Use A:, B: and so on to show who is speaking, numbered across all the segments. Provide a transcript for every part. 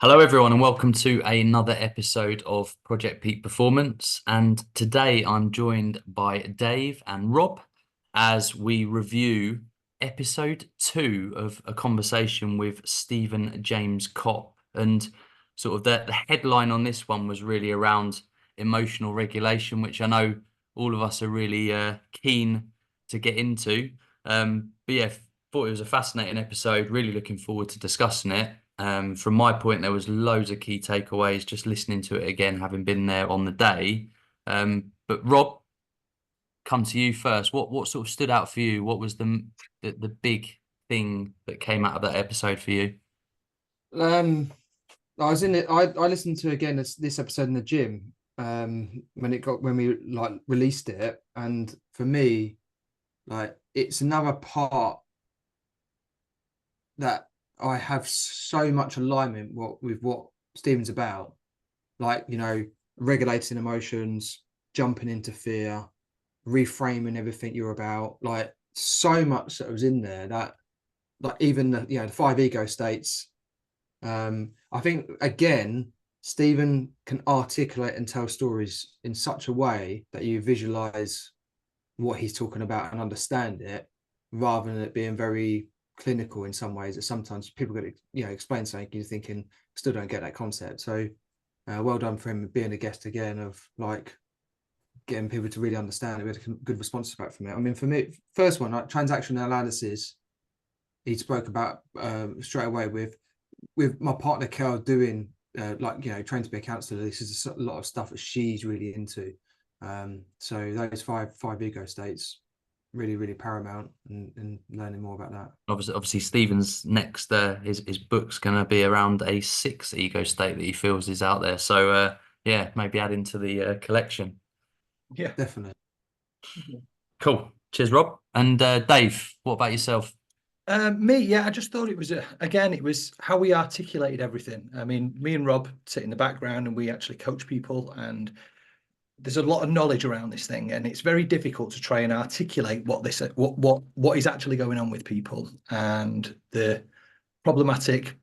A: Hello, everyone, and welcome to another episode of Project Peak Performance. And today I'm joined by Dave and Rob as we review episode 2 of a conversation with Stephen James Copp. And sort of the headline on this one was really around emotional regulation, which I know all of us are really keen to get into. But yeah, thought it was a fascinating episode. Really looking forward to discussing it. From my point, there was loads of key takeaways just listening to it again, having been there on the day. But Rob, come to you first. What sort of stood out for you? What was the big thing that came out of that episode for you?
B: Um, I was in it. I listened to again this episode in the gym. When we like released it, and for me, like it's another part that I have so much alignment with what Stephen's about. Like regulating emotions, jumping into fear, reframing everything you're about. Like so much that was in there that like even the five ego states. I think again, Stephen can articulate and tell stories in such a way that you visualize what he's talking about and understand it, rather than it being very clinical in some ways. That sometimes people get explain something, you're thinking still don't get that concept. So, well done for him being a guest again of like getting people to really understand it. We had a good response back from it. I mean, for me, first one, like transactional analysis, he spoke about straight away with my partner Kel doing trained to be a counselor. This is a lot of stuff that she's really into. So those five ego states really paramount, and learning more about that.
A: Obviously, Stephen's next. His book's going to be around a sixth ego state that he feels is out there. So yeah, maybe add into the collection.
C: Yeah.
B: Definitely.
A: Cool. Cheers, Rob. And Dave, what about yourself?
C: I just thought it was it was how we articulated everything. I mean, me and Rob sit in the background and we actually coach people, and there's a lot of knowledge around this thing, and it's very difficult to try and articulate what is actually going on with people and the problematic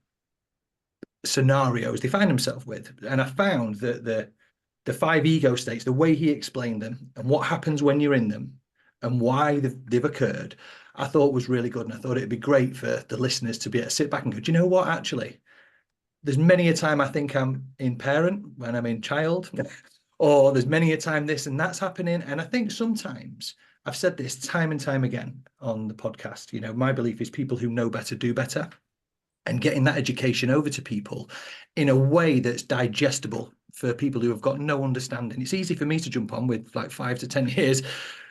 C: scenarios they find themselves with. And I found that the five ego states, the way he explained them and what happens when you're in them and why they've occurred, I thought was really good. And I thought it'd be great for the listeners to be able to sit back and go, do you know what, actually, there's many a time I think I'm in parent when I'm in child, or there's many a time this and that's happening. And I think sometimes I've said this time and time again on the podcast, my belief is people who know better do better, and getting that education over to people in a way that's digestible for people who have got no understanding. It's easy for me to jump on with like 5 to 10 years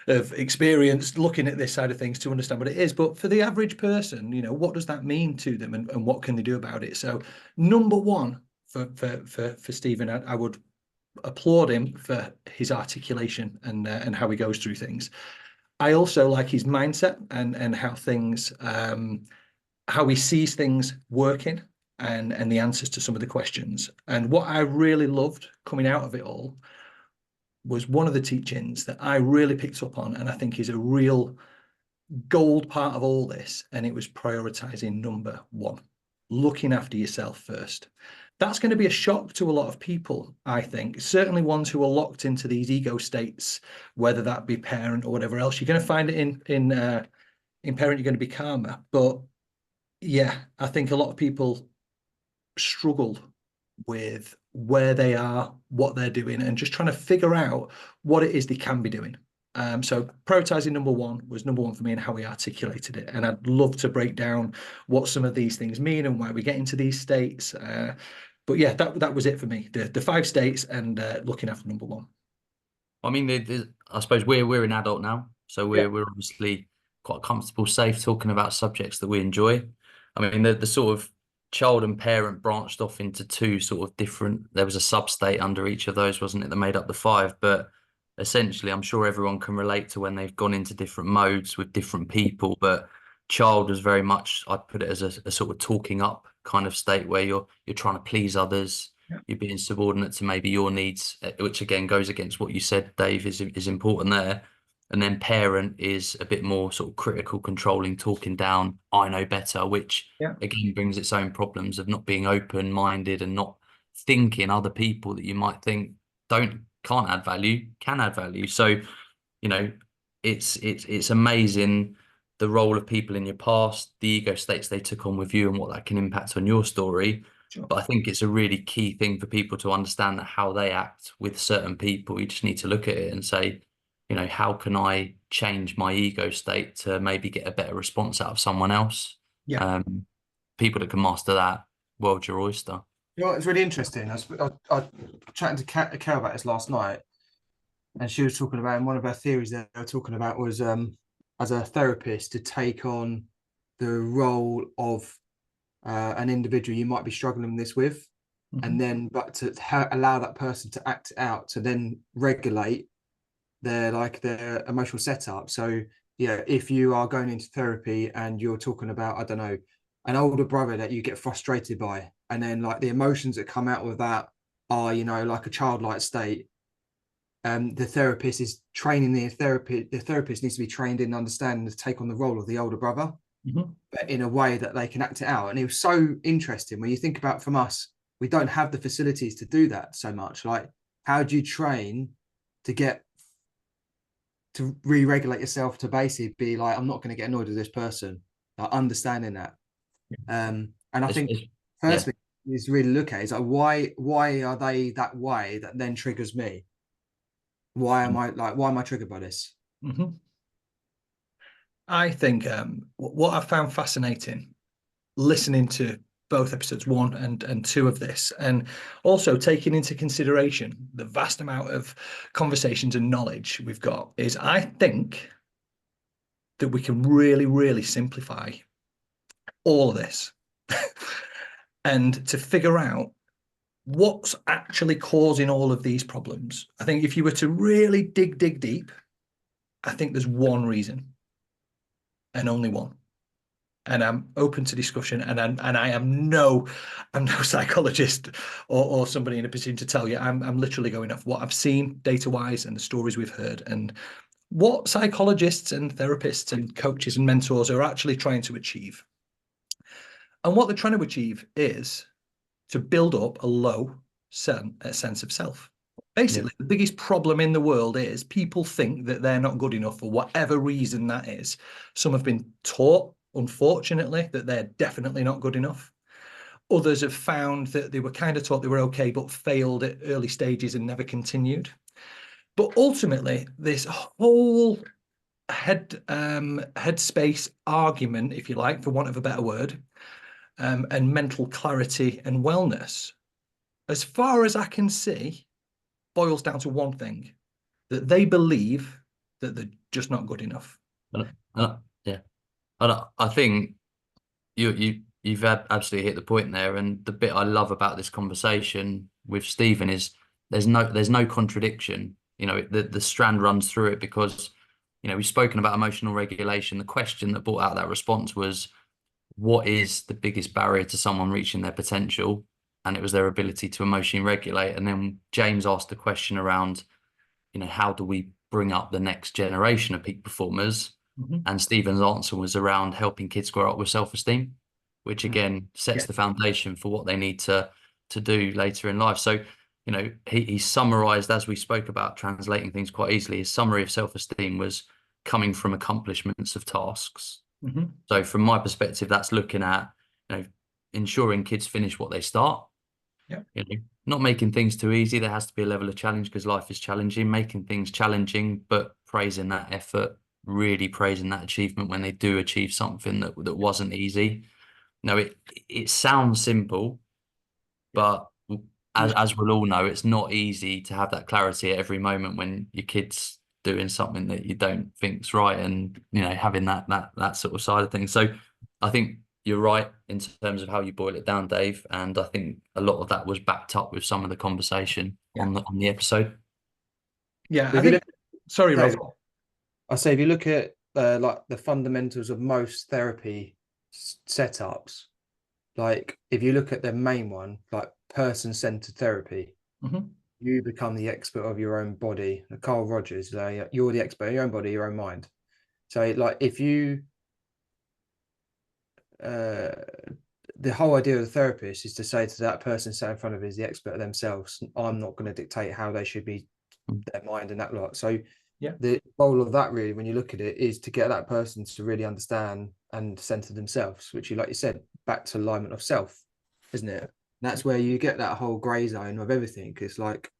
C: of experience looking at this side of things to understand what it is. But for the average person, what does that mean to them, and what can they do about it? So number one for Stephen, I would applaud him for his articulation and how he goes through things. I also like his mindset and how things how he sees things working, and the answers to some of the questions. And what I really loved coming out of it all was one of the teachings that I really picked up on, and I think is a real gold part of all this, and it was prioritizing number one, looking after yourself first. That's going to be a shock to a lot of people, I think, certainly ones who are locked into these ego states, whether that be parent or whatever else. You're going to find it in parent, you're going to be calmer. But yeah, I think a lot of people struggle with where they are, what they're doing, and just trying to figure out what it is they can be doing. So prioritizing number one was number one for me, and how we articulated it. And I'd love to break down what some of these things mean and why we get into these states. But yeah, that was it for me. The five states and looking after number one.
A: I mean, I suppose we're an adult now, so we're obviously quite comfortable, safe talking about subjects that we enjoy. I mean, the sort of child and parent branched off into two sort of different. There was a sub-state under each of those, wasn't it, that made up the five? But essentially, I'm sure everyone can relate to when they've gone into different modes with different people. But child was very much, I'd put it as a sort of talking up kind of state where you're trying to please others.
C: Yeah.
A: You're being subordinate to maybe your needs, which again goes against what you said, Dave, is important there. And then parent is a bit more sort of critical, controlling, talking down, I know better, which
C: Yeah.
A: again brings its own problems of not being open-minded and not thinking other people that you might think can't add value, can add value. So, you know, it's amazing the role of people in your past, the ego states they took on with you, and what that can impact on your story.
C: Sure.
A: But I think it's a really key thing for people to understand that how they act with certain people, you just need to look at it and say, how can I change my ego state to maybe get a better response out of someone else?
C: Yeah.
A: People that can master that, world's your oyster.
B: You know, it's really interesting. I chatting to Kat about this last night, and she was talking about, and one of her theories that they were talking about was as a therapist to take on the role of an individual you might be struggling this with, and then but to allow that person to act it out, to then regulate their emotional setup. So yeah, if you are going into therapy and you're talking about, I don't know, an older brother that you get frustrated by, and then like the emotions that come out with that are, like a childlike state. The therapist is training the therapist needs to be trained in understanding to take on the role of the older brother, but in a way that they can act it out. And it was so interesting when you think about, from us, we don't have the facilities to do that so much. Like, how do you train to get to re-regulate yourself to basically be like, I'm not going to get annoyed with this person, like understanding that. And I think
A: Yeah.
B: firstly is really look at is like, why are they that way that then triggers me? Why am I triggered by this?
C: I think what I found fascinating listening to both episodes 1 and 2 of this, and also taking into consideration the vast amount of conversations and knowledge we've got, is I think that we can really, really simplify all of this and to figure out what's actually causing all of these problems. I think if you were to really dig deep, I think there's one reason and only one. And I'm open to discussion, and I'm no psychologist or somebody in a position to tell you. I'm literally going off what I've seen data wise and the stories we've heard and what psychologists and therapists and coaches and mentors are actually trying to achieve. And what they're trying to achieve is to build up a low sense of self. Basically, the biggest problem in the world is people think that they're not good enough for whatever reason that is. Some have been taught, unfortunately, that they're definitely not good enough. Others have found that they were kind of taught they were okay, but failed at early stages and never continued. But ultimately, this whole headspace argument, if you like, for want of a better word, and mental clarity and wellness, as far as I can see, boils down to one thing, that they believe that they're just not good enough.
A: Yeah. I think you've absolutely hit the point there. And the bit I love about this conversation with Stephen is there's no contradiction. The strand runs through it because, we've spoken about emotional regulation. The question that brought out that response was, what is the biggest barrier to someone reaching their potential? And it was their ability to emotionally regulate. And then James asked the question around, how do we bring up the next generation of peak performers? And Stephen's answer was around helping kids grow up with self-esteem, which again sets the foundation for what they need to do later in life. So, he summarized, as we spoke about translating things quite easily, his summary of self-esteem was coming from accomplishments of tasks. So from my perspective, that's looking at, ensuring kids finish what they start. Not making things too easy. There has to be a level of challenge because life is challenging, making things challenging, but praising that effort, really praising that achievement when they do achieve something that wasn't easy. It sounds simple, but as we'll all know, it's not easy to have that clarity at every moment when your kid's doing something that you don't think's right, and having that sort of side of things. So I think you're right in terms of how you boil it down, Dave, and I think a lot of that was backed up with some of the conversation on the episode.
C: Yeah,
B: If you look,
C: sorry, Rob.
B: Dave, I say if you look at like the fundamentals of most therapy setups, like if you look at the main one, like person-centered therapy, you become the expert of your own body. Carl Rogers, you're the expert of your own body, your own mind. So like if you uh the whole idea of the therapist is to say to that person sat in front of is the expert of themselves. I'm not going to dictate how they should be, their mind and that lot. So
C: Yeah.
B: the goal of that really, when you look at it, is to get that person to really understand and center themselves, which you, like you said, back to alignment of self, isn't it? And that's where you get that whole gray zone of everything. It's like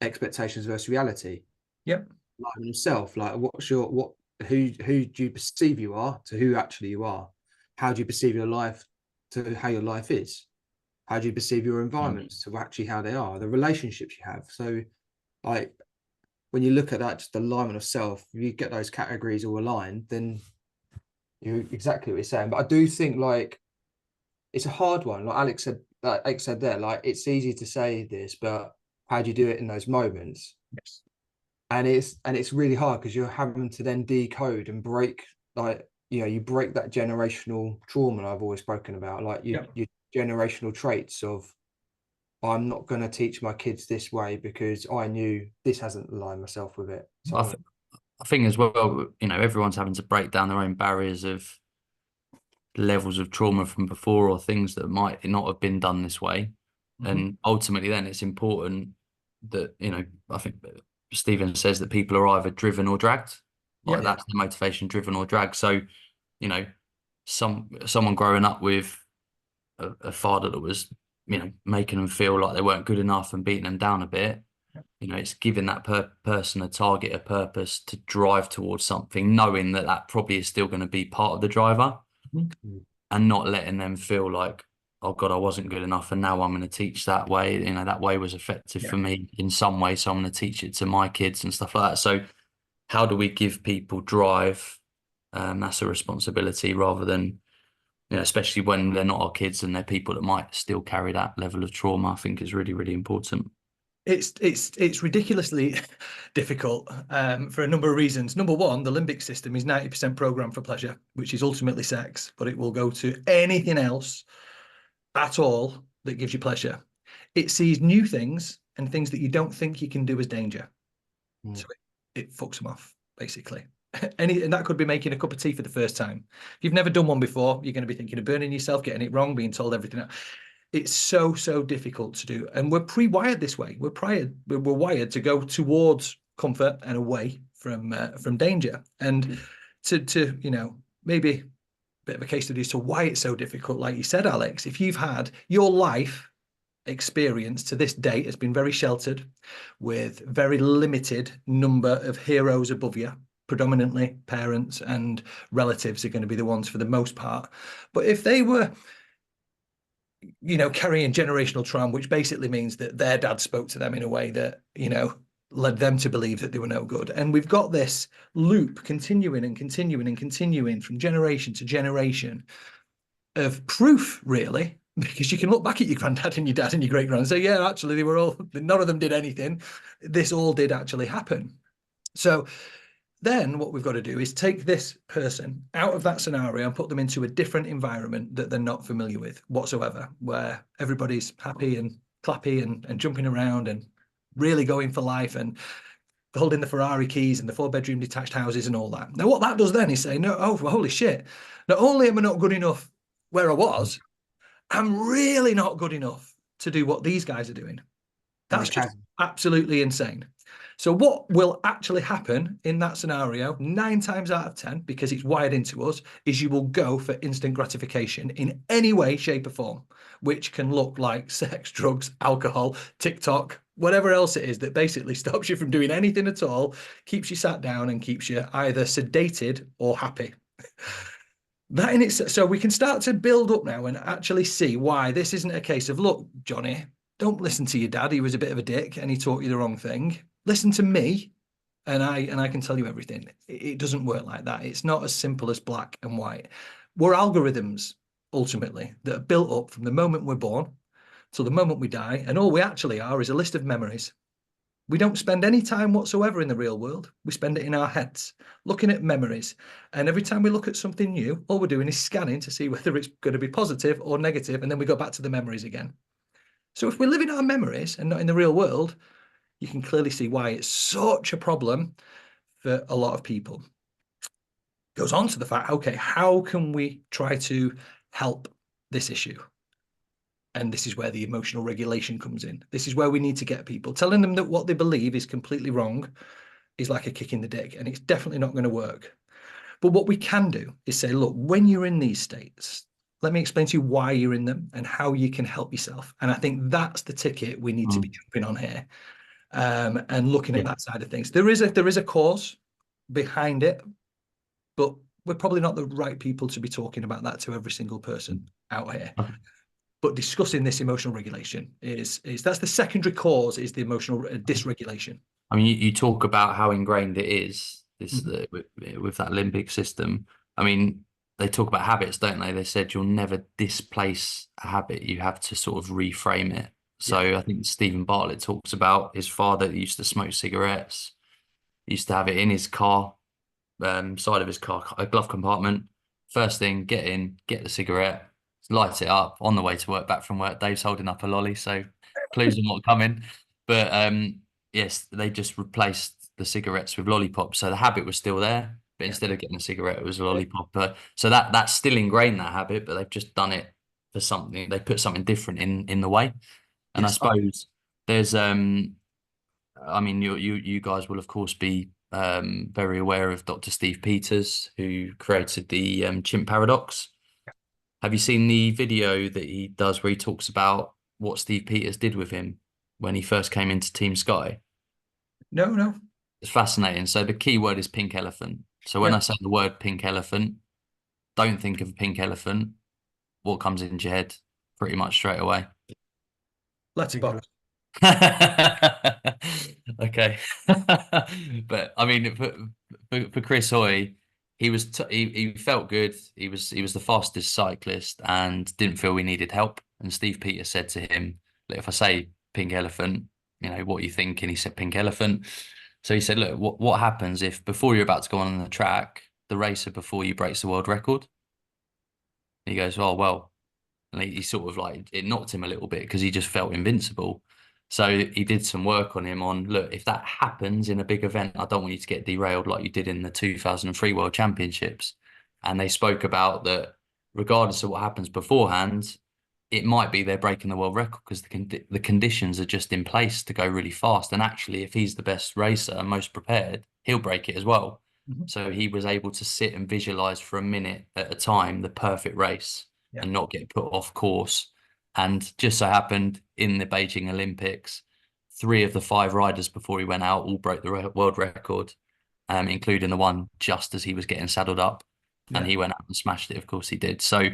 B: expectations versus reality.
C: Yep.
B: Alignment of self, like who do you perceive you are to who actually you are? How do you perceive your life to how your life is? How do you perceive your environments to actually how they are? The relationships you have. So like when you look at that, just alignment of self, if you get those categories all aligned, then you're exactly what you're saying. But I do think like it's a hard one. Like Alex said there, like it's easy to say this, but how do you do it in those moments?
C: Yes.
B: And it's really hard because you're having to then decode and break, like, you break that generational trauma I've always spoken about, like your generational traits of, I'm not going to teach my kids this way because I knew this hasn't aligned myself with it. So
A: I think as well, everyone's having to break down their own barriers of levels of trauma from before or things that might not have been done this way. And ultimately then it's important that, I think Stephen says that people are either driven or dragged. Like that's the motivation, driven or dragged. So, you know, someone growing up with a father that was, making them feel like they weren't good enough and beating them down a bit. It's giving that person a target, a purpose to drive towards something, knowing that that probably is still going to be part of the driver, and not letting them feel like, oh God, I wasn't good enough, and now I'm going to teach that way. That way was effective for me in some way, so I'm going to teach it to my kids and stuff like that. So, how do we give people drive? That's a responsibility rather than, especially when they're not our kids and they're people that might still carry that level of trauma. I think is really, really important.
C: It's ridiculously difficult for a number of reasons. Number one, the limbic system is 90% programmed for pleasure, which is ultimately sex, but it will go to anything else at all that gives you pleasure. It sees new things and things that you don't think you can do as danger. So it fucks them off, basically. And that could be making a cup of tea for the first time. If you've never done one before, you're going to be thinking of burning yourself, getting it wrong, being told everything else. It's so difficult to do, and we're pre-wired this way. We're wired to go towards comfort and away from danger. And to maybe a bit of a case study as to why it's so difficult. Like you said, Alex, if you've had your life experience to this date has been very sheltered, with very limited number of heroes above you. Predominantly parents and relatives are going to be the ones for the most part. But if they were carrying generational trauma, which basically means that their dad spoke to them in a way that, led them to believe that they were no good. And we've got this loop continuing and continuing and continuing from generation to generation of proof, really, because you can look back at your granddad and your dad and your great grand and say, yeah, actually, none of them did anything. This all did actually happen. So then what we've got to do is take this person out of that scenario and put them into a different environment that they're not familiar with whatsoever, where everybody's happy and clappy and jumping around and really going for life and holding the Ferrari keys and the 4-bedroom detached houses and all that. Now, what that does then is say, no, oh, holy shit. Not only am I not good enough where I was, I'm really not good enough to do what these guys are doing. That's just absolutely insane. So what will actually happen in that scenario, 9 times out of 10, because it's wired into us, is you will go for instant gratification in any way, shape or form, which can look like sex, drugs, alcohol, TikTok, whatever else it is that basically stops you from doing anything at all, keeps you sat down and keeps you either sedated or happy. That in itself, so we can start to build up now and actually see why this isn't a case of, look, Johnny, don't listen to your dad. He was a bit of a dick and he taught you the wrong thing. Listen to me and I can tell you everything. It doesn't work like that. It's not as simple as black and white. We're algorithms, ultimately, that are built up from the moment we're born till the moment we die. And all we actually are is a list of memories. We don't spend any time whatsoever in the real world. We spend it in our heads, looking at memories. And every time we look at something new, all we're doing is scanning to see whether it's going to be positive or negative, and then we go back to the memories again. So if we live in our memories and not in the real world, you can clearly see why it's such a problem for a lot of people. Goes on to the fact, okay, how can we try to help this issue? And this is where the emotional regulation comes in. This is where we need to get people. Telling them that what they believe is completely wrong is like a kick in the dick, and it's definitely not going to work. But what we can do is say, look, when you're in these states, let me explain to you why you're in them and how you can help yourself. And I think that's the ticket we need to be jumping on here, and looking at that side of things. There is a cause behind it, but we're probably not the right people to be talking about that to every single person out here.
A: Okay.
C: But discussing this emotional regulation is that's the secondary cause, is the emotional dysregulation.
A: I mean, you talk about how ingrained it is
C: Mhm.
A: with that limbic system. I mean, they talk about habits, don't they? They said you'll never displace a habit. You have to sort of reframe it.
C: Yeah.
A: So I think Stephen Bartlett talks about his father that used to smoke cigarettes, used to have it in his car, side of his car, a glove compartment. First thing, get in, get the cigarette, light it up on the way to work, back from work. Dave's holding up a lolly, so clues on what coming. But yes, they just replaced the cigarettes with lollipops, so the habit was still there. But
C: Yeah.
A: instead of getting a cigarette, it was a lollipop. So that's still ingrained, that habit, but they've just done it for something. They put something different in the way. And I
C: Yes.
A: suppose there's I mean, you guys will of course be very aware of Dr. Steve Peters, who created the chimp paradox. Have you seen the video that he does where he talks about what Steve Peters did with him when he first came into Team Sky?
C: No, no.
A: It's fascinating. So the key word is pink elephant. So when
C: Yeah.
A: I say the word pink elephant, don't think of a pink elephant. What comes into your head pretty much straight away?
C: Letterbox.
A: Okay. But I mean, for Chris Hoy, he felt good. He was the fastest cyclist and didn't feel we needed help. And Steve Peters said to him, "Look, if I say pink elephant, what are you thinking?" He said pink elephant. So he said, "Look, what happens if before you're about to go on the track, the racer before you breaks the world record?" He goes, "Oh well." And he sort of like it knocked him a little bit because he just felt invincible. So he did some work on him on, look, if that happens in a big event, I don't want you to get derailed like you did in the 2003 World Championships. And they spoke about that regardless of what happens beforehand, it might be they're breaking the world record because the conditions are just in place to go really fast. And actually, if he's the best racer and most prepared, he'll break it as well.
C: Mhm.
A: So he was able to sit and visualize for a minute at a time the perfect race
C: Yeah.
A: and not get put off course. And just so happened in the Beijing Olympics, three of the five riders before he went out all broke the world record, including the one just as he was getting saddled up. And
C: Yeah.
A: he went out and smashed it. Of course he did. So,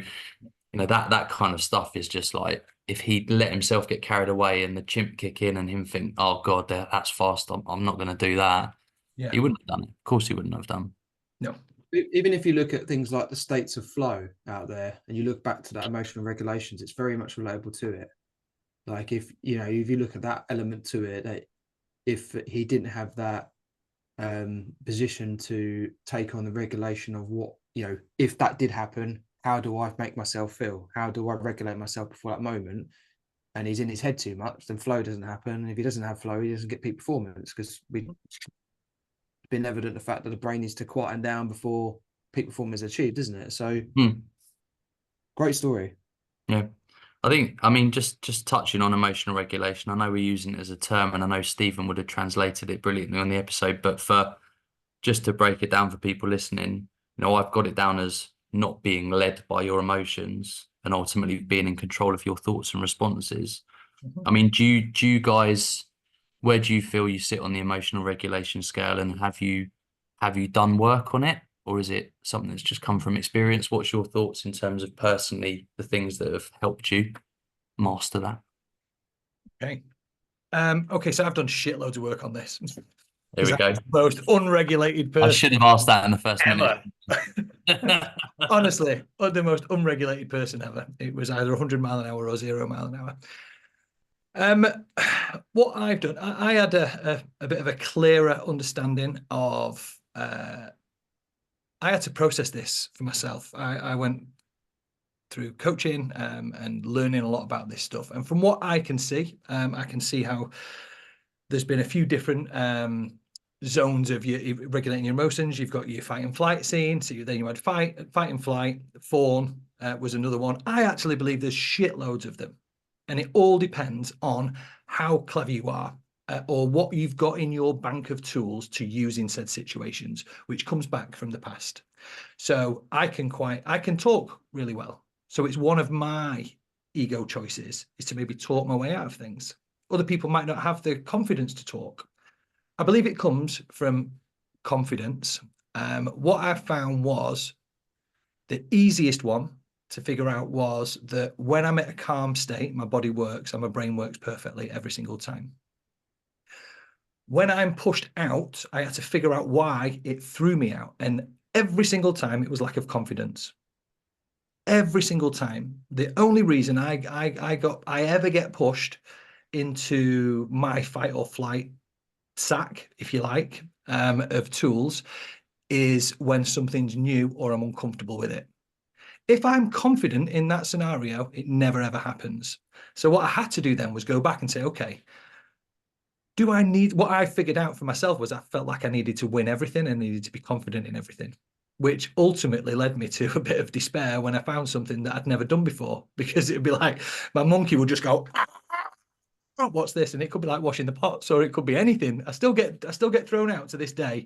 A: that kind of stuff is just like if he'd let himself get carried away and the chimp kick in and him think, oh God, that's fast. I'm not going to do that.
C: Yeah.
A: He wouldn't have done it. Of course he wouldn't have done.
C: No.
B: Even if you look at things like the states of flow out there and you look back to that emotional regulations, it's very much relatable to it. Like if you look at that element to it, that if he didn't have that position to take on the regulation of what, if that did happen, how do I make myself feel? How do I regulate myself before that moment? And he's in his head too much, then flow doesn't happen. And if he doesn't have flow, he doesn't get peak performance because we've been evident the fact that the brain needs to quieten down before peak performance is achieved, isn't it? So
A: Hmm.
B: great story.
A: Yeah. I mean, just touching on emotional regulation, I know we're using it as a term, and I know Stephen would have translated it brilliantly on the episode, but for just to break it down for people listening, I've got it down as not being led by your emotions and ultimately being in control of your thoughts and responses.
C: Mhm.
A: I mean, do you guys, where do you feel you sit on the emotional regulation scale, and have you done work on it, or is it something that's just come from experience? What's your thoughts in terms of personally the things that have helped you master that?
C: Okay. Okay, so I've done shitloads of work on this
A: There
C: because
A: we
C: I'm
A: go.
C: the most unregulated
A: I
C: person
A: should have asked that in the first minute.
C: ever. Honestly, the most unregulated person ever. It was either 100 mile an hour or 0 mile an hour. What I've done, I had a bit of a clearer understanding of. I had to process this for myself. I went through coaching and learning a lot about this stuff. And from what I can see how there's been a few different zones of your regulating your emotions. You've got your fight and flight scene. So then you had fight and flight. Fawn was another one. I actually believe there's shitloads of them. And it all depends on how clever you are or what you've got in your bank of tools to use in said situations, which comes back from the past. So I can talk really well. So it's one of my ego choices is to maybe talk my way out of things. Other people might not have the confidence to talk. I believe it comes from confidence. What I found was the easiest one to figure out was that when I'm at a calm state, my body works and my brain works perfectly every single time. When I'm pushed out, I had to figure out why it threw me out. And every single time it was lack of confidence. Every single time. The only reason I ever get pushed into my fight or flight sack, if you like, of tools is when something's new or I'm uncomfortable with it. If I'm confident in that scenario, it never ever happens. So what I had to do then was go back and say, okay, do I need what I figured out for myself was I felt like I needed to win everything and needed to be confident in everything, which ultimately led me to a bit of despair when I found something that I'd never done before, because it'd be like my monkey would just go, oh, what's this? And it could be like washing the pots, or it could be anything. I still get thrown out to this day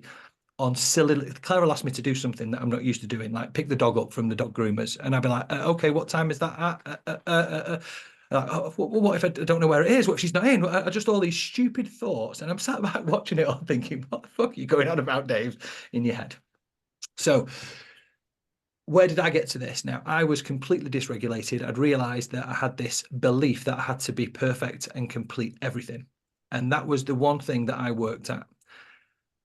C: on silly. Clara asked me to do something that I'm not used to doing, like pick the dog up from the dog groomers, and I'd be like, okay, what time is that at? Like, oh, what if I don't know where it is? What if she's not in? Just all these stupid thoughts, and I'm sat back watching it all, thinking, what the fuck are you going on about, Dave, in your head? So where did I get to this? Now, I was completely dysregulated. I'd realized that I had this belief that I had to be perfect and complete everything. And that was the one thing that I worked at.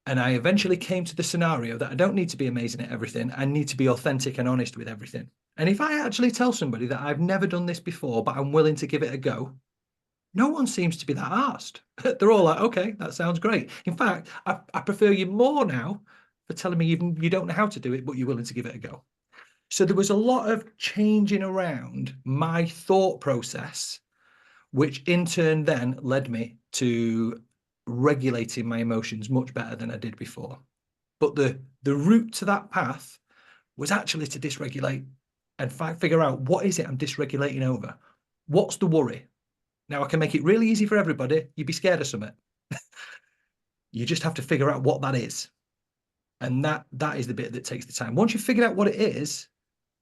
C: And I eventually came to the scenario that I don't need to be amazing at everything. I need to be authentic and honest with everything. And if I actually tell somebody that I've never done this before, but I'm willing to give it a go, no one seems to be that asked. They're all like, okay, that sounds great. In fact, I prefer you more now for telling me you don't know how to do it, but you're willing to give it a go. So there was a lot of changing around my thought process, which in turn then led me to regulating my emotions much better than I did before. But the route to that path was actually to dysregulate and figure out what is it I'm dysregulating over? What's the worry? Now I can make it really easy for everybody. You'd be scared of something. You just have to figure out what that is. And that is the bit that takes the time. Once you've figured out what it is,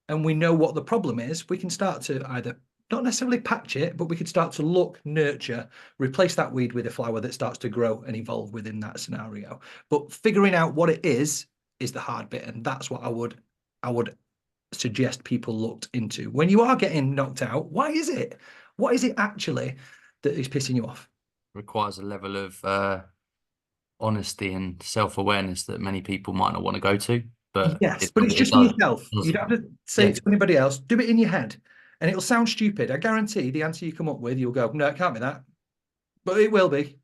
C: and we know what the problem is, we can start to either not necessarily patch it, but we could start to look, nurture, replace that weed with a flower that starts to grow and evolve within that scenario. But figuring out what it is the hard bit, and that's what I would suggest people looked into. When you are getting knocked out, why is it? What is it actually that is pissing you off?
A: Requires a level of honesty and self-awareness that many people might not want to go to, but
C: Yes, but it's just in
A: does,
C: yourself. You
A: does
C: don't have to say
A: yeah.
C: it to anybody else. Do it in your head. And it'll sound stupid. I guarantee the answer you come up with, you'll go, no, it can't be that. But it will be.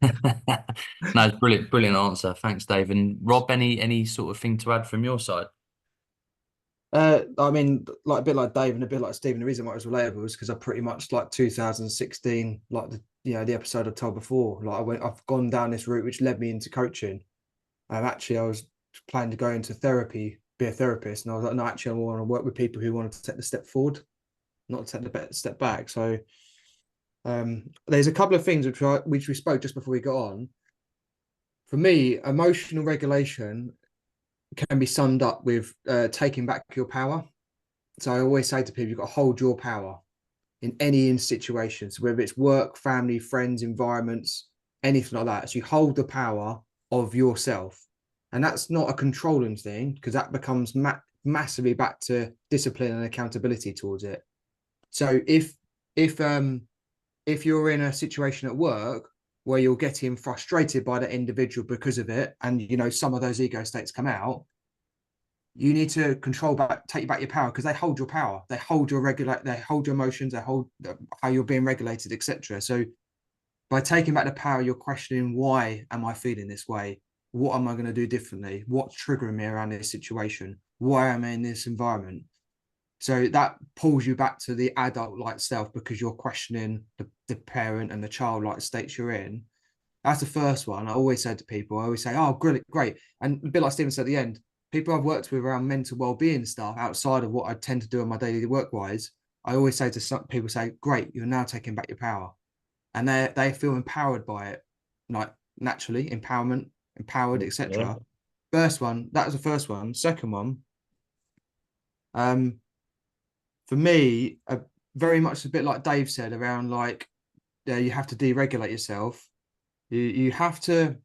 A: No, it's brilliant, brilliant answer. Thanks, Dave. And Rob, any sort of thing to add from your side?
B: I mean, like a bit like Dave and a bit like Stephen, the reason why it was relatable is because I pretty much like 2016, like the episode I told before, like I've gone down this route which led me into coaching. Actually, I was planning to go into therapy, be a therapist, and I was like, no, actually, I want to work with people who want to take the step forward, not take the step back. So, there's a couple of things which we spoke just before we got on. For me, emotional regulation can be summed up with taking back your power. So I always say to people, you've got to hold your power in any situations, whether it's work, family, friends, environments, anything like that. So you hold the power of yourself. And that's not a controlling thing, because that becomes massively back to discipline and accountability towards it. So if you're in a situation at work where you're getting frustrated by the individual because of it, and some of those ego states come out, you need to take back your power, because they hold your power, they hold your emotions, they hold how you're being regulated, etc. So by taking back the power, you're questioning, why am I feeling this way? What am I going to do differently? What's triggering me around this situation? Why am I in this environment? So that pulls you back to the adult like self, because you're questioning the parent and the childlike states you're in. That's the first one. I always say to people, I always say, oh, great, great. And a bit like Stephen said at the end, people I've worked with around mental well-being stuff outside of what I tend to do on my daily work-wise, I always say to some people, say, great, you're now taking back your power. And they feel empowered by it, like naturally, empowered,
A: Yeah.
B: etc. First one, that was the first one. Second one, for me, very much a bit like Dave said around like, yeah, you have to deregulate yourself. You have to,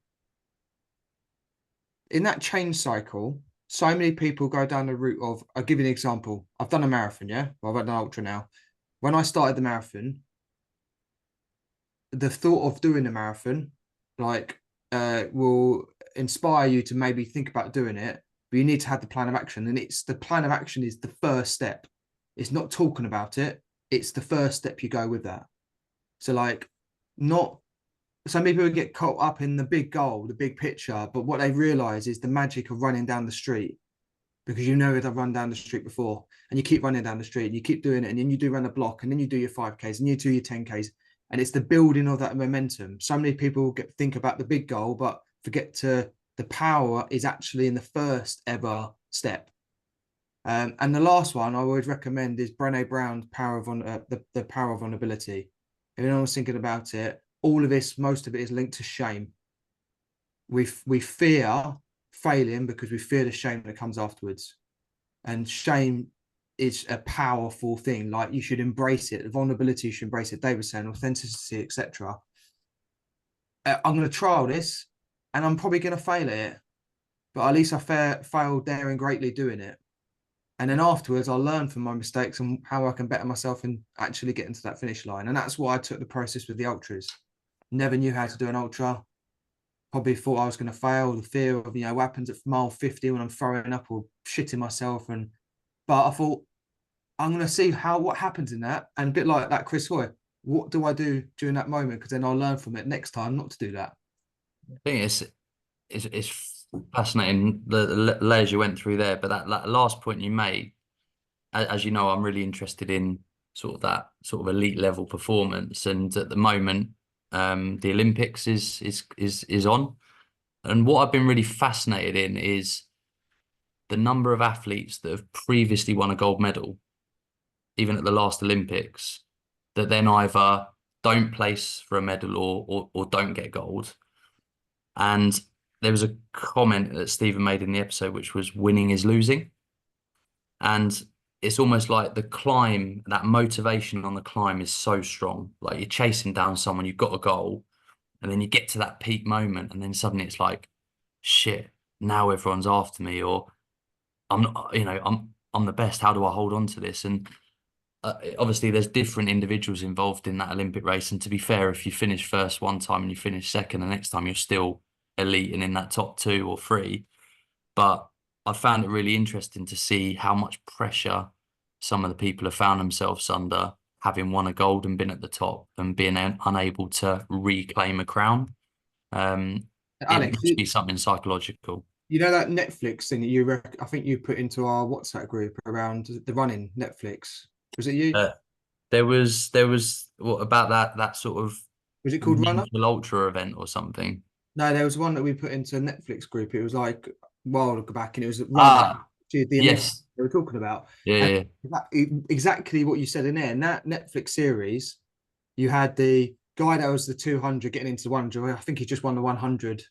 B: in that change cycle, so many people go down the route of, I'll give you an example. I've done a marathon, yeah? Well, I've done an ultra now. When I started the marathon, the thought of doing the marathon, like, will inspire you to maybe think about doing it, but you need to have the plan of action. And it's the plan of action is the first step. It's not talking about it, it's the first step you go with that. So, like, not some people get caught up in the big goal, the big picture, but what they realize is the magic of running down the street because you know they've run down the street before and you keep running down the street and you keep doing it and then you do run a block and then you do your 5Ks and you do your 10Ks and it's the building of that momentum. So many people think about the big goal but forget to the power is actually in the first ever step. And the last one I would recommend is Brené Brown's power of the power of vulnerability. If anyone's thinking about it, all of this, most of it is linked to shame. We fear failing because we fear the shame that comes afterwards. And shame is a powerful thing. Like you should embrace it. The vulnerability, you should embrace it. David was saying authenticity, etc. I'm going to trial this, and I'm probably going to fail at it, but at least I failed daring greatly doing it. And then afterwards, I'll learn from my mistakes and how I can better myself and actually get into that finish line. And that's why I took the process with the ultras. Never knew how to do an ultra. Probably thought I was going to fail. The fear of, what happens at mile 50 when I'm throwing up or shitting myself. But I thought, I'm going to see what happens in that. And a bit like that, Chris Hoy, what do I do during that moment? Because then I'll learn from it next time not to do that.
A: I think it's fascinating the layers you went through there, but that last point you made, as you know, I'm really interested in sort of that sort of elite level performance, and at the moment, the Olympics is on, and what I've been really fascinated in is the number of athletes that have previously won a gold medal, even at the last Olympics, that then either don't place for a medal or don't get gold. And there was a comment that Stephen made in the episode, which was winning is losing. And it's almost like the climb, that motivation on the climb is so strong. Like you're chasing down someone, you've got a goal, and then you get to that peak moment, and then suddenly it's like, shit, now everyone's after me, or I'm not, I'm the best. How do I hold on to this? And obviously there's different individuals involved in that Olympic race. And to be fair, if you finish first one time and you finish second, the next time you're still elite and in that top two or three. But I found it really interesting to see how much pressure some of the people have found themselves under, having won a gold and been at the top and being unable to reclaim a crown. It
B: Alex,
A: must be something psychological.
B: you know that Netflix thing that I think you put into our WhatsApp group around the running Netflix. Was it you?
A: Uh, there was what about that sort of
B: Was it called Runner?
A: mental ultra event or something?
B: No, there was one that we put into a Netflix group. It was like a while back, and it was Runner.
A: Ah,
B: The Olympics
A: yes.
B: they were talking about,
A: Yeah,
B: and
A: yeah,
B: exactly what you said in there. In that Netflix series, you had the guy that was the 200 getting into the 100. I think he just won the 100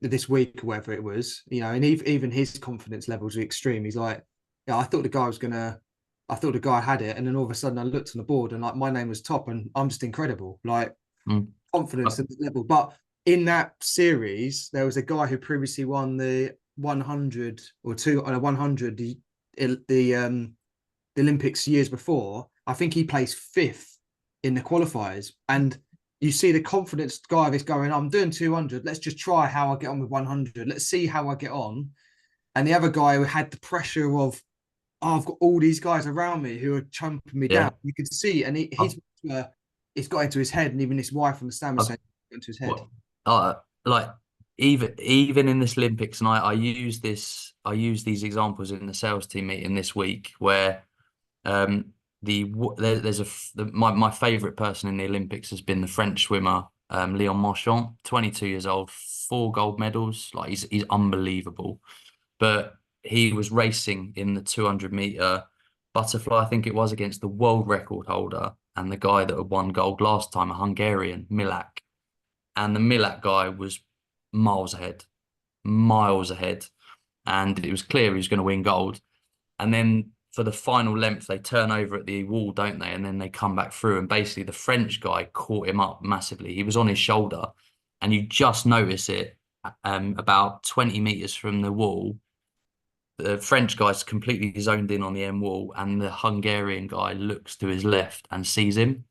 B: this week, or whatever it was. And even his confidence levels are extreme. He's like, yeah, I thought the guy had it, and then all of a sudden I looked on the board and like my name was top, and I'm just incredible. Like
A: Mm.
B: confidence
A: Uh,
B: at the level. But in that series, there was a guy who previously won the 100 or two on a 100 the Olympics years before. I think he placed fifth in the qualifiers, and you see the confidence guy of this going, I'm doing 200. Let's just try how I get on with 100. Let's see how I get on. And the other guy who had the pressure of, oh, I've got all these guys around me who are chumping me
A: yeah.
B: down. You could see, and it's got into his head, and even his wife on the stand was
A: I,
B: saying, into his head.
A: what, like even in this Olympics, and I use these examples in the sales team meeting this week where there's my favorite person in the Olympics has been the French swimmer Leon Marchand, 22 years old, 4 gold medals. Like he's unbelievable. But he was racing in the 200-meter butterfly, I think it was, against the world record holder and the guy that had won gold last time, a Hungarian, Milak. And the Milak guy was miles ahead, miles ahead. And it was clear he was going to win gold. And then for the final length, they turn over at the wall, don't they? And then they come back through. And basically, the French guy caught him up massively. He was on his shoulder, and you just notice it about 20 meters from the wall. The French guy's completely zoned in on the end wall, and the Hungarian guy looks to his left and sees him,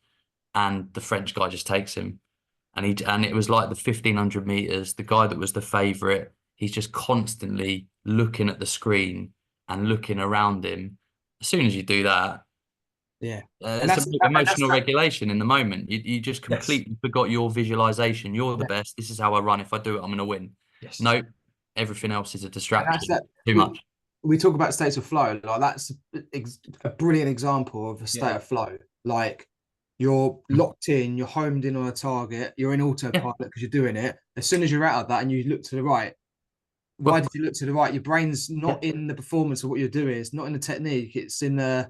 A: and the French guy just takes him. And it was like the 1500 meters, the guy that was the favorite, he's just constantly looking at the screen and looking around him. As soon as you do that,
B: Yeah. And
A: it's a
B: that's
A: bit of
B: and that's
A: emotional
B: that,
A: regulation in the moment. You just
C: Yes.
A: completely forgot your visualization. You're the
B: yeah,
A: best. This is how I run. If I do it, I'm going to win.
C: Yes.
A: No, everything else is a
B: and that's
A: distraction.
B: that
A: Too
B: we
A: much.
B: we talk about states of flow. Like that's a brilliant example of a state
C: Yeah.
B: of flow. Like you're locked in, you're homed in on a target, you're in
A: Yeah.
B: autopilot because you're doing it. As soon as you're out of that and you look to the right, why
A: Well,
B: did you look to the right? Your brain's
A: yeah.
B: not in the performance of what you're doing. It's not in the technique. It's in the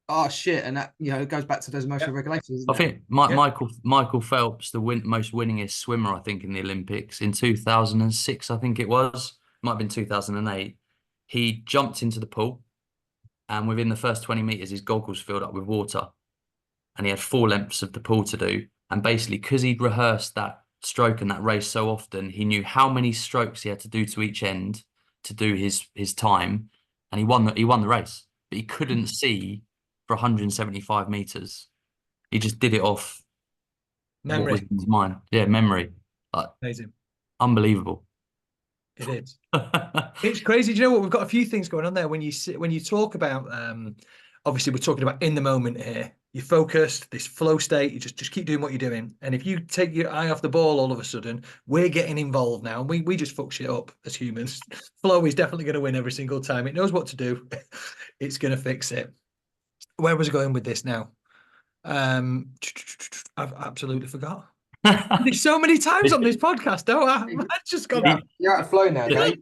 B: oh shit, and that it goes back to those
C: Yeah.
B: emotional regulations,
A: I
B: isn't it?
A: think
C: Yeah.
A: Michael Phelps, the most winningest swimmer, I think, in the Olympics in 2006, I think it was, might have been 2008. He jumped into the pool, and within the first 20 meters, his goggles filled up with water, and he had 4 lengths of the pool to do. And basically, because he'd rehearsed that stroke and that race so often, he knew how many strokes he had to do to each end to do his time, and he won the race. But he couldn't see for 175 meters. He just did it off what was
C: Memory.
A: in his mind. Yeah, memory. Like,
C: Amazing.
A: unbelievable.
C: It is. It's crazy. Do you know what? We've got a few things going on there. When you talk about, obviously we're talking about in the moment here. You're focused, this flow state, you just keep doing what you're doing. And if you take your eye off the ball all of a sudden, we're getting involved now. And we just fuck shit up as humans. Flow is definitely going to win every single time. It knows what to do. It's going to fix it. Where was I going with this now? I've absolutely forgot. There's so many times on this podcast, though. I've just gone.
B: You're out of flow now, Dave.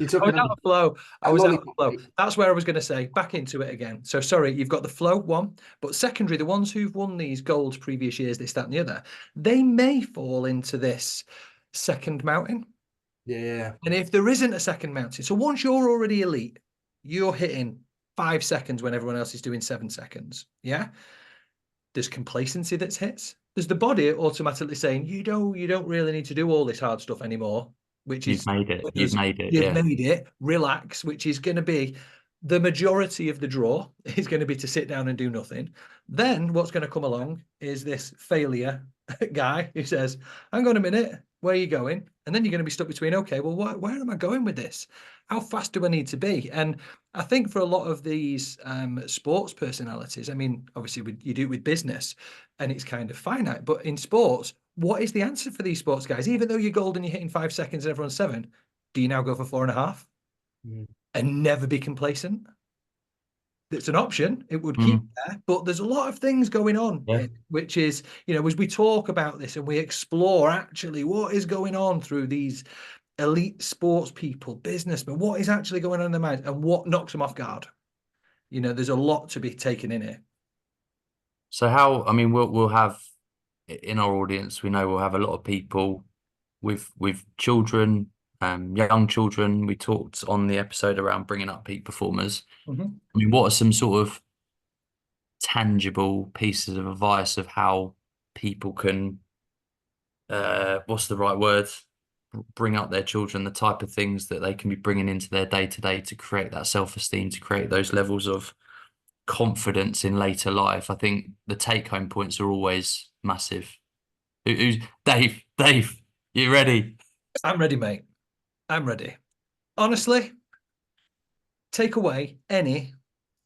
B: You're
C: I was
B: talking
C: out of flow. I
B: about
C: was out of
B: lollipop,
C: flow.
B: mate.
C: That's where I was going to say. Back into it again. So sorry, you've got the flow one, but secondary, the ones who've won these golds previous years, this, that, and the other, they may fall into this second mountain.
B: Yeah.
C: And if there isn't a second mountain, so once you're already elite, you're hitting 5 seconds when everyone else is doing 7 seconds. Yeah. There's complacency that's hits. There's the body automatically saying, you don't really need to do all this hard stuff anymore, which
A: You've
C: is
A: made it. You've made it.
C: you've
A: Yeah.
C: made it, relax, which is going to be the majority of the draw is going to be to sit down and do nothing. Then what's going to come along is this failure guy who says, hang on a minute, where are you going? And then you're going to be stuck between, okay, well, where am I going with this? How fast do I need to be? And I think for a lot of these sports personalities, I mean, obviously you do it with business and it's kind of finite, but in sports, what is the answer for these sports guys? Even though you're golden, you're hitting 5 seconds and everyone's 7, do you now go for 4.5 and never be complacent? It's an option. It would keep
A: Mm,
C: there, but there's a lot of things going on,
A: yeah.
C: which is, as we talk about this and we explore actually what is going on through these elite sports people, businessmen, what is actually going on in their mind and what knocks them off guard. There's a lot to be taken in here.
A: So how, I mean, we'll have in our audience, we know we'll have a lot of people with children, young children. We talked on the episode around bringing up peak performers.
C: Mm-hmm.
A: I mean, what are some sort of tangible pieces of advice of how people can, what's the right word? Bring up their children, the type of things that they can be bringing into their day to day to create that self-esteem, to create those levels of confidence in later life. I think the take home points are always massive. Who's Dave? Dave, you ready?
C: I'm ready, mate. I'm ready. Honestly, take away any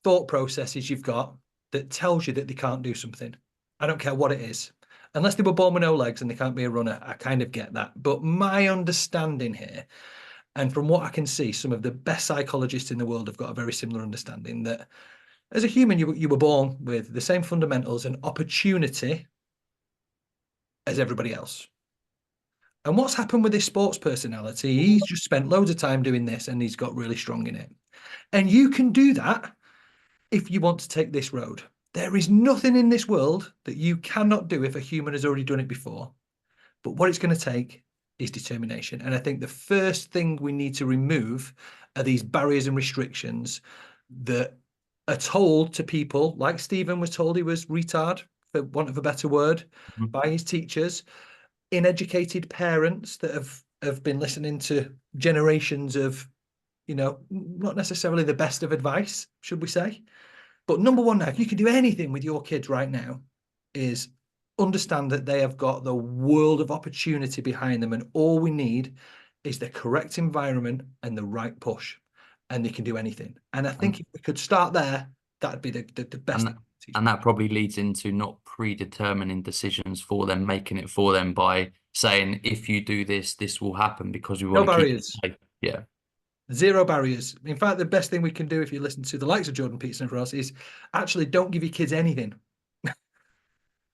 C: thought processes you've got that tells you that they can't do something. I don't care what it is. Unless they were born with no legs and they can't be a runner, I kind of get that. But my understanding here, and from what I can see, some of the best psychologists in the world have got a very similar understanding that as a human, you were born with the same fundamentals and opportunity as everybody else. And what's happened with his sports personality? He's just spent loads of time doing this and he's got really strong in it. And you can do that if you want to take this road. There is nothing in this world that you cannot do if a human has already done it before. But what it's going to take is determination. And I think the first thing we need to remove are these barriers and restrictions that are told to people, like Stephen was told he was retard, for want of a better word, by his teachers, uneducated parents that have been listening to generations of, not necessarily the best of advice, should we say. But number one, now, if you can do anything with your kids right now, is understand that they have got the world of opportunity behind them, and all we need is the correct environment and the right push, and they can do anything. And I think if we could start there, that'd be the best.
A: And that probably leads into not predetermining decisions for them, making it for them by saying, if you do this, this will happen, because we
C: No
A: want to keep
C: barriers.
A: Yeah.
C: Zero barriers. In fact, the best thing we can do, if you listen to the likes of Jordan Peterson for us, is actually don't give your kids anything.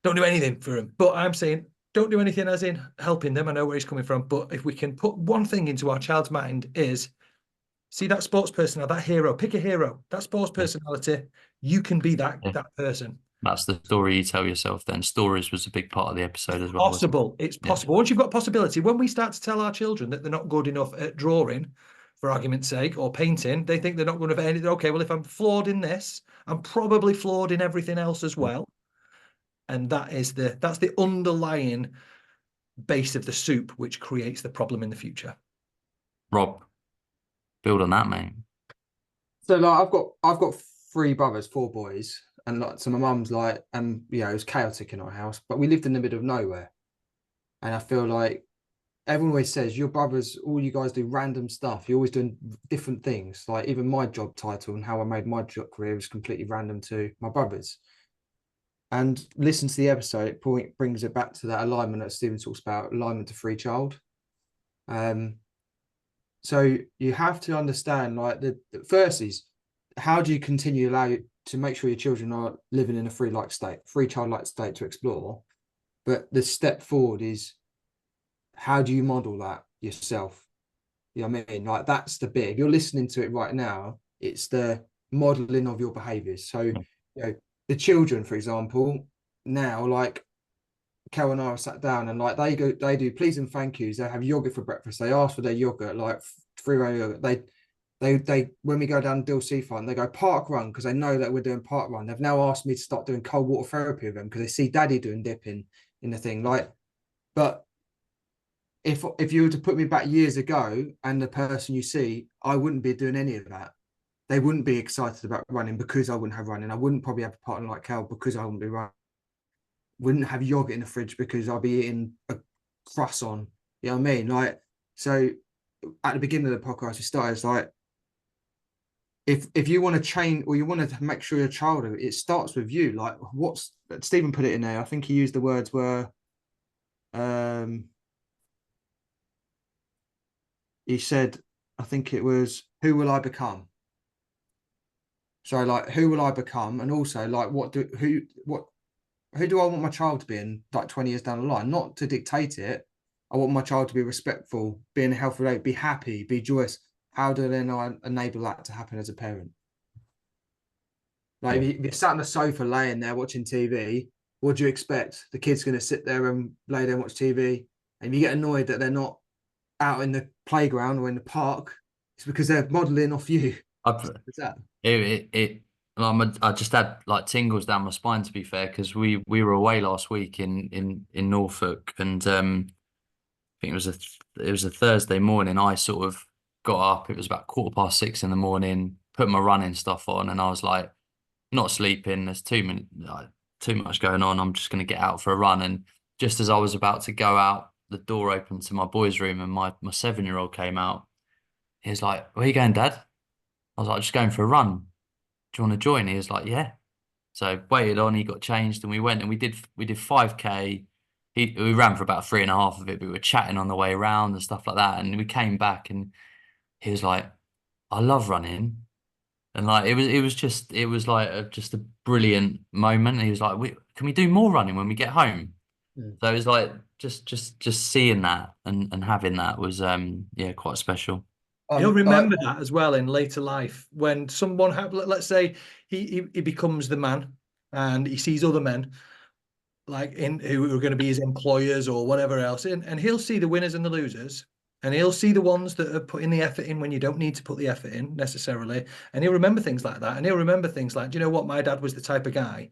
C: Don't do anything for them. But I'm saying don't do anything as in helping them. I know where he's coming from. But if we can put one thing into our child's mind is, see that sports person, that hero, pick a hero, that sports personality, you can be that person.
A: That's the story you tell yourself then. Stories was a big part of the episode as well.
C: Possible. It's possible. Once you've got possibility, when we start to tell our children that they're not good enough at drawing, for argument's sake, or painting, they think they're not going to anything. Okay, well, if I'm flawed in this, I'm probably flawed in everything else as well. And that's the underlying base of the soup, which creates the problem in the future.
A: Rob, build on that, mate.
B: So like I've got three brothers, four boys, and like so my mum's like, and it was chaotic in our house, but we lived in the middle of nowhere. And I feel like everyone always says your brothers, all you guys do random stuff. You're always doing different things. Like even my job title and how I made my job career was completely random to my brothers. And listen to the episode, it brings it back to that alignment that Stephen talks about, alignment to free child. So you have to understand, like the first is, how do you continue to make sure your children are living in a free childlike state to explore? But the step forward is, how do you model that yourself? You know what I mean? Like that's the bit. If you're listening to it right now, it's the modeling of your behaviors. So, the children, for example, now like Kel and I are sat down and like they do please and thank yous. They have yogurt for breakfast. They ask for their yogurt, like free-range yogurt. They when we go down Dill Seafront, they go park run because they know that we're doing park run. They've now asked me to start doing cold water therapy with them because they see Daddy doing dipping in the thing. Like, but if you were to put me back years ago and the person you see, I wouldn't be doing any of that. They wouldn't be excited about running because I wouldn't have running. I wouldn't probably have a partner like Cal because I wouldn't be running. Wouldn't have yogurt in the fridge because I'll be eating a croissant. You know what I mean? Like, so at the beginning of the podcast, we started, it's like, if you want to change or you want to make sure your child, it starts with you. Like Stephen put it in there. I think he used the words he said, I think it was, who will I become? So like, who will I become? And also like, who do I want my child to be in like 20 years down the line? Not to dictate it. I want my child to be respectful, be in a healthy way, be happy, be joyous. How do then I enable that to happen as a parent? Like if you're sat on the sofa laying there watching TV, what do you expect? The kid's going to sit there and lay there and watch TV. And you get annoyed that they're not out in the playground or in the park, it's because they're modeling off you.
A: I just had like tingles down my spine, to be fair, because we were away last week in Norfolk, and I think it was a Thursday morning. I sort of got up. It was about 6:15 in the morning. Put my running stuff on, and I was like, not sleeping. There's too much going on. I'm just going to get out for a run. And just as I was about to go out, the door opened to my boys' room, and my 7-year-old came out. He was like, "Where are you going, Dad?" I was like, "Just going for a run. Do you want to join?" He was like, "Yeah." So waited on. He got changed, and we went and we did 5K. We ran for about 3.5 of it. But we were chatting on the way around and stuff like that. And we came back, and he was like, "I love running." And like it was like just a brilliant moment. He was like, "Can we do more running when we get home?"
B: Mm.
A: So it was like just seeing that and having that was yeah, quite special.
C: He'll
B: Like,
C: remember that as well in later life when someone, let's say he becomes the man and he sees other men like in who are going to be his employers or whatever else, and he'll see the winners and the losers, and he'll see the ones that are putting the effort in when you don't need to put the effort in necessarily, and he'll remember things like that, and he'll remember things like, do you know what, my dad was the type of guy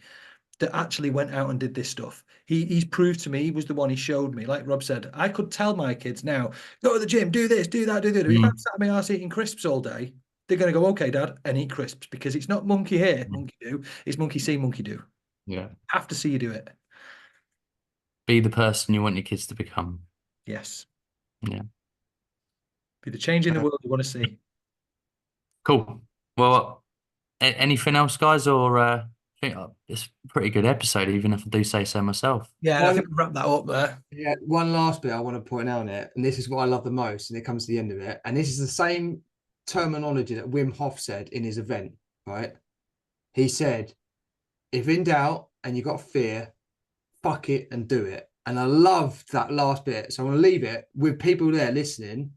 C: that actually went out and did this stuff. He's proved to me, he was the one, he showed me. Like Rob said, I could tell my kids now, go to the gym, do this, do that, do that. If I'm
A: Mm.
C: sat in my arse eating crisps all day, they're going to go, okay, Dad, and eat crisps, because it's not monkey here, monkey do. It's monkey see, monkey do.
A: Yeah.
C: Have to see you do it.
A: Be the person you want your kids to become.
C: Yes.
A: Yeah.
C: Be the change in the
B: uh,
C: world you want to see.
A: Cool. Well, anything else, guys, or I think it's a pretty good episode, even if I do say so myself.
C: Yeah, and I
B: one,
C: think we'll wrap that up there.
B: yeah, one last bit I want to point out on it, and this is what I love the most, and it comes to the end of it, and this is the same terminology that Wim Hof said in his event, right? He said, if in doubt and you got fear, fuck it and do it. And I love that last bit. So I want to leave it with people there listening.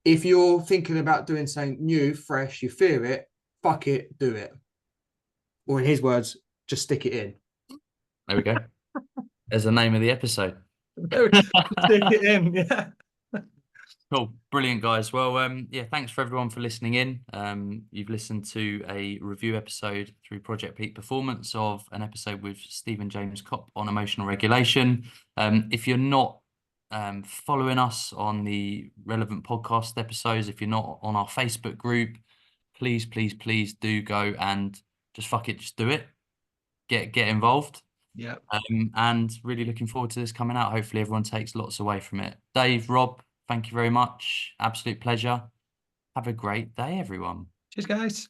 B: If you're thinking about doing something new, fresh, you fear it, fuck it, do it. Or in his words, just stick it in.
A: There we go. There's the name of the episode.
C: Stick it in. Yeah.
A: Cool, brilliant, guys. Well, yeah, thanks for everyone for listening in. You've listened to a review episode through Project Peak Performance of an episode with Stephen James Copp on emotional regulation. If you're not following us on the relevant podcast episodes, if you're not on our Facebook group, please, please, please do go and just fuck it, just do it. Get involved.
C: Yeah.
A: And really looking forward to this coming out. Hopefully everyone takes lots away from it. Dave, Rob, thank you very much. Absolute pleasure. Have a great day, everyone.
C: Cheers, guys.